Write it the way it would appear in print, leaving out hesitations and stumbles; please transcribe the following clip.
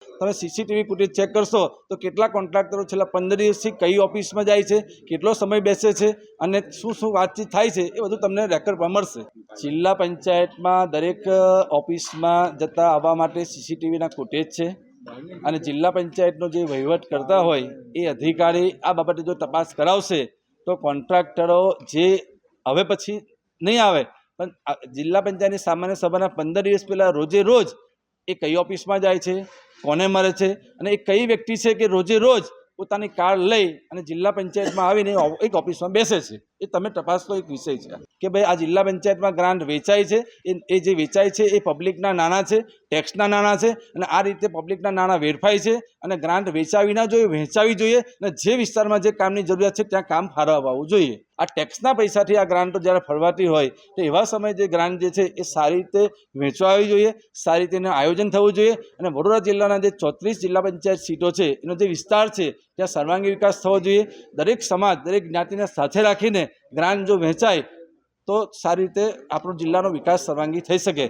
તમે CCTV footage check કરશો તો કેટલા કોન્ટ્રાક્ટરો છેલ્લા 15 દિવસથી કઈ ઓફિસમાં જાય છે, કેટલો સમય બેસે છે અને શું શું વાતચીત થાય છે એ બધું તમને રેકોર્ડમાં મળશે। જિલ્લા પંચાયતમાં દરેક ઓફિસમાં જતા આવવા માટે સીસીટીવીના ફૂટેજ છે અને જિલ્લા પંચાયતનો જે વહીવટ કરતા હોય એ અધિકારી આ બાબતે જો તપાસ કરાવશે તો કોન્ટ્રાક્ટરો જે હવે પછી નહીં આવે પણ જિલ્લા પંચાયતની સામાન્ય સભાના 15 દિવસ પહેલાં રોજે રોજ એ કઈ ઓફિસમાં જાય છે, કોને મળે છે અને એ કઈ વ્યક્તિ છે કે રોજે રોજ પોતાની કાર લઈ અને જિલ્લા પંચાયતમાં આવીને એક ઓફિસમાં બેસે છે, એ તમે તપાસનો એક વિષય છે કે ભાઈ આ જિલ્લા પંચાયતમાં ગ્રાન્ટ વેચાય છે એ જે વેચાય છે એ પબ્લિકના નાણાં છે, ટેક્સના નાણાં છે અને આ રીતે પબ્લિકના નાણાં વેડફાય છે અને ગ્રાન્ટ વેચાવી ના જોઈએ, વહેંચાવી જોઈએ અને જે વિસ્તારમાં જે કામની જરૂરિયાત છે ત્યાં કામ ફાળવવા આવવું જોઈએ। આ ટેક્સના પૈસાથી આ ગ્રાન્ટો જ્યારે ફળવાતી હોય તો એવા સમયે જે ગ્રાન્ટ જે છે એ સારી રીતે વહેંચવા આવી જોઈએ, સારી રીતે એનું આયોજન થવું જોઈએ અને વડોદરા જિલ્લાના જે 34 જિલ્લા પંચાયત સીટો છે એનો જે વિસ્તાર છે ત્યાં સર્વાંગી વિકાસ થવો જોઈએ। દરેક સમાજ, દરેક જ્ઞાતિને સાથે રાખીને ગ્રાન્ટ જો વહેંચાય તો સારી રીતે આપણો જિલ્લાનો વિકાસ સર્વાંગી થઈ શકે।